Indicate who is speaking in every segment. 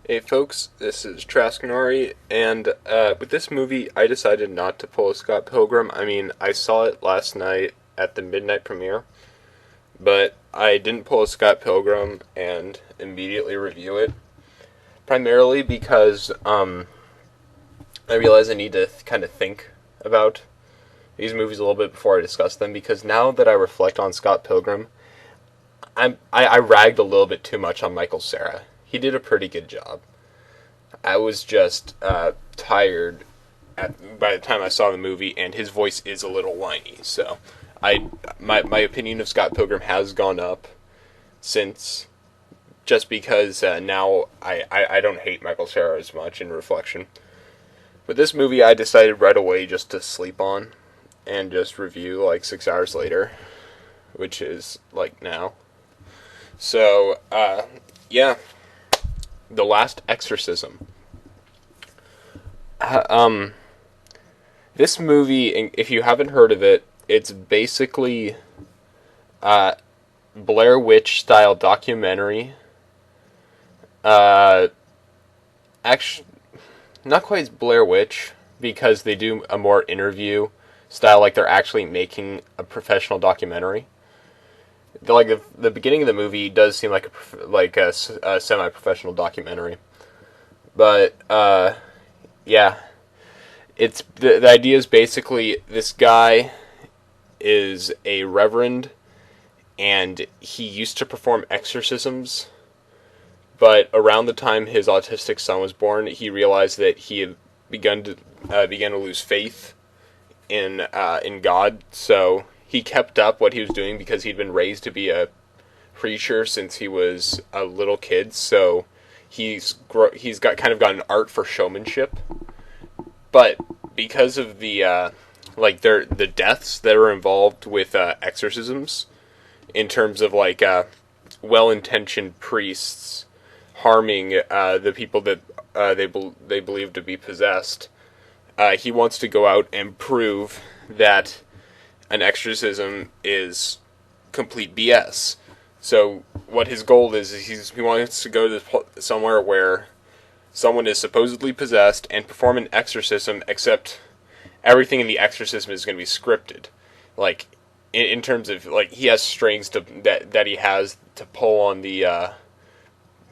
Speaker 1: Hey folks, this is Trascanari, and with this movie, I decided not to pull a Scott Pilgrim. I mean, I saw it last night at the midnight premiere, but I didn't pull a Scott Pilgrim and immediately review it, primarily because I realize I need to kind of think about these movies a little bit before I discuss them, because now that I reflect on Scott Pilgrim, I ragged a little bit too much on Michael Cera. He did a pretty good job. I was just tired by the time I saw the movie, and his voice is a little whiny. So, my opinion of Scott Pilgrim has gone up since, just because now I don't hate Michael Cera as much in reflection. With this movie, I decided right away just to sleep on and just review like 6 hours later, which is like now. So, yeah. The Last Exorcism. This movie, if you haven't heard of it, it's basically Blair Witch style documentary. Actually, not quite as Blair Witch, because they do a more interview style, like they're actually making a professional documentary. Like the beginning of the movie does seem like a semi-professional documentary, but yeah, it's the idea is basically this guy is a reverend, and he used to perform exorcisms, but around the time his autistic son was born, he realized that he had began to lose faith in God, so he kept up what he was doing because he'd been raised to be a preacher since he was a little kid. So he's got an art for showmanship. But because of the the deaths that are involved with exorcisms, in terms of well-intentioned priests harming the people that they believe to be possessed, he wants to go out and prove that an exorcism is complete BS. So what his goal is he wants to go to somewhere where someone is supposedly possessed and perform an exorcism, except everything in the exorcism is going to be scripted. Like, in terms of, like, he has strings that he has to pull on the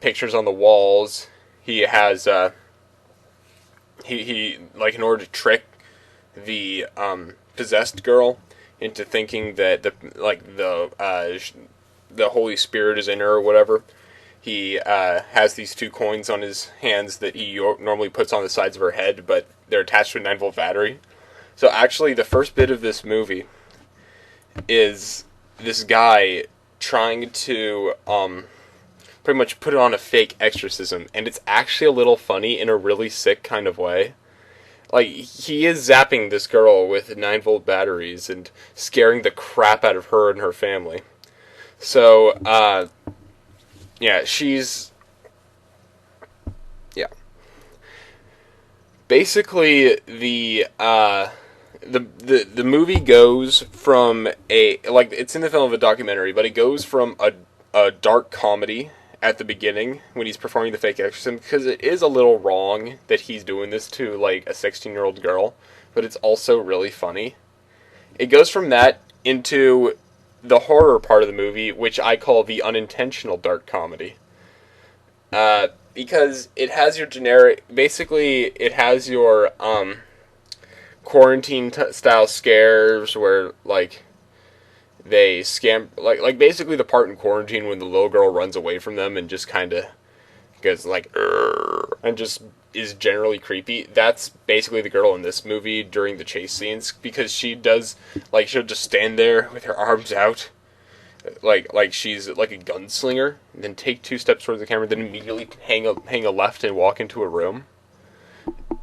Speaker 1: pictures on the walls. He has he in order to trick the possessed girl into thinking that the Holy Spirit is in her or whatever. He has these two coins on his hands that he normally puts on the sides of her head, but they're attached to a 9-volt battery. So actually, the first bit of this movie is this guy trying to pretty much put on a fake exorcism, and it's actually a little funny in a really sick kind of way. Like, he is zapping this girl with 9-volt batteries and scaring the crap out of her and her family. So, yeah, yeah. Basically, the movie goes from it's in the film of a documentary, but it goes from a dark comedy at the beginning when he's performing the fake exorcism, because it is a little wrong that he's doing this to like a 16-year-old girl, but it's also really funny. It goes from that into the horror part of the movie, which I call the unintentional dark comedy, because it has your it has your quarantine style scares where like they scam, like basically the part in Quarantine when the little girl runs away from them and just kind of goes like and just is generally creepy. That's basically the girl in this movie during the chase scenes, because she'll just stand there with her arms out like she's like a gunslinger, and then take 2 steps towards the camera, then immediately hang a left and walk into a room.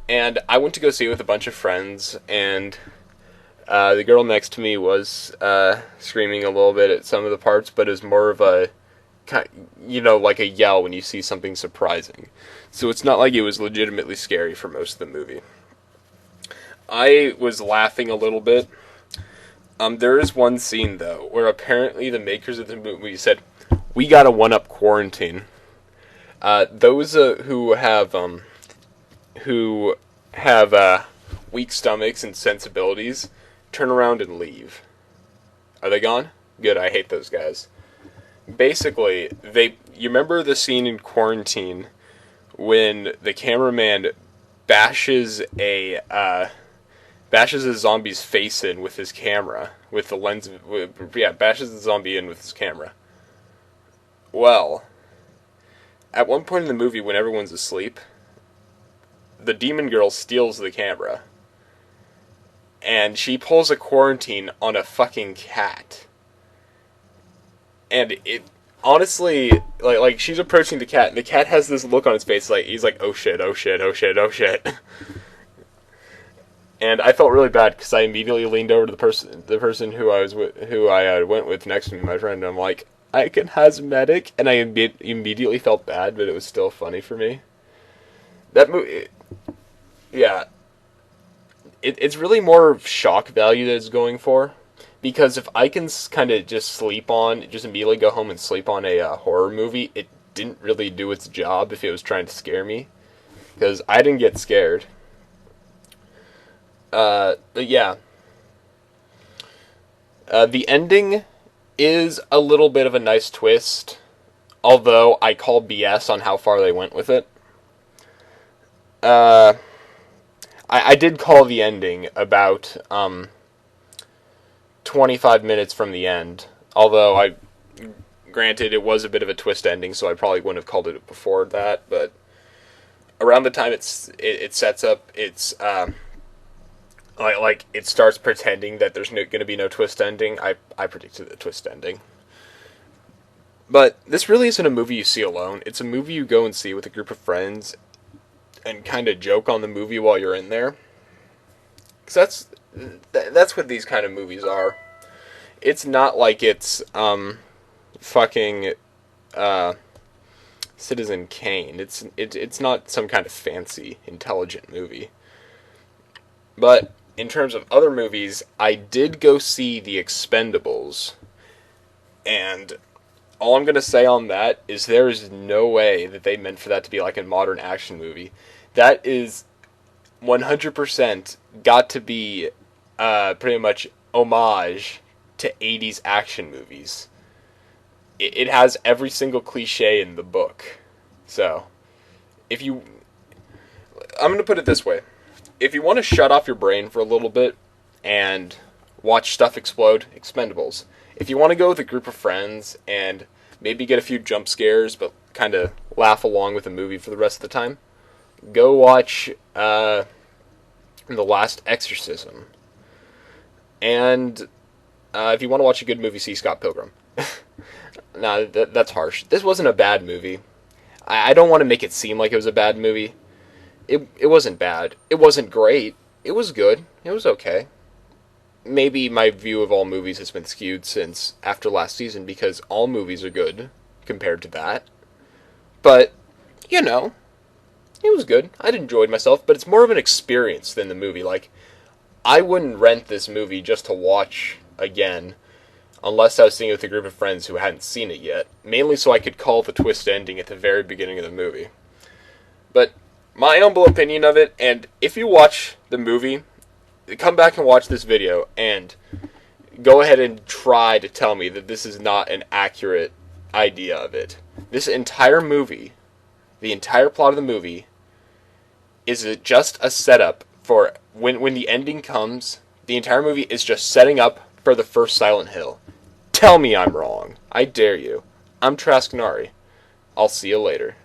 Speaker 1: And I went to go see it with a bunch of friends, and the girl next to me was screaming a little bit at some of the parts, but it was more of a, like a yell when you see something surprising. So it's not like it was legitimately scary for most of the movie. I was laughing a little bit. There is one scene, though, where apparently the makers of the movie said, "We gotta one-up Quarantine." Those who have weak stomachs and sensibilities turn around and leave. Are they gone? Good. I hate those guys. Basically, you remember the scene in Quarantine when the cameraman bashes a zombie's face in with his camera, with the lens bashes the zombie in with his camera. Well, at one point in the movie when everyone's asleep, the demon girl steals the camera. And she pulls a Quarantine on a fucking cat. And it honestly, like she's approaching the cat, and the cat has this look on his face, like he's like, oh shit, oh shit, oh shit, oh shit. And I felt really bad because I immediately leaned over to the person who I went with next to me, my friend, and I'm like, I can Hazmedic, and I immediately felt bad, but it was still funny for me. That movie, yeah, it's really more shock value that it's going for. Because if I can kind of just immediately go home and sleep on a horror movie, it didn't really do its job if it was trying to scare me. Because I didn't get scared. But yeah. The ending is a little bit of a nice twist. Although I call BS on how far they went with it. I did call the ending about 25 minutes from the end. Although, granted, it was a bit of a twist ending, so I probably wouldn't have called it before that. But around the time it sets up, it's like it starts pretending that there's going to be no twist ending. I predicted the twist ending. But this really isn't a movie you see alone. It's a movie you go and see with a group of friends and kind of joke on the movie while you're in there. Because that's what these kind of movies are. It's not like it's fucking Citizen Kane. It's not some kind of fancy, intelligent movie. But in terms of other movies, I did go see The Expendables, and all I'm going to say on that is there is no way that they meant for that to be like a modern action movie. That is 100% got to be pretty much homage to 80s action movies. It has every single cliche in the book. So, I'm going to put it this way. If you want to shut off your brain for a little bit and watch stuff explode, Expendables. If you want to go with a group of friends and maybe get a few jump scares but kind of laugh along with the movie for the rest of the time, go watch The Last Exorcism. And if you want to watch a good movie, see Scott Pilgrim. Nah, that's harsh. This wasn't a bad movie. I don't want to make it seem like it was a bad movie. It wasn't bad. It wasn't great. It was good. It was okay. Maybe my view of all movies has been skewed since after last season because all movies are good compared to that. But, it was good. I'd enjoyed myself, but it's more of an experience than the movie. Like, I wouldn't rent this movie just to watch again unless I was seeing it with a group of friends who hadn't seen it yet. Mainly so I could call the twist ending at the very beginning of the movie. But my humble opinion of it, and if you watch the movie, come back and watch this video and go ahead and try to tell me that this is not an accurate idea of it. This entire movie, the entire plot of the movie, is just a setup for when the ending comes. The entire movie is just setting up for the first Silent Hill. Tell me I'm wrong. I dare you. I'm Trasknari. I'll see you later.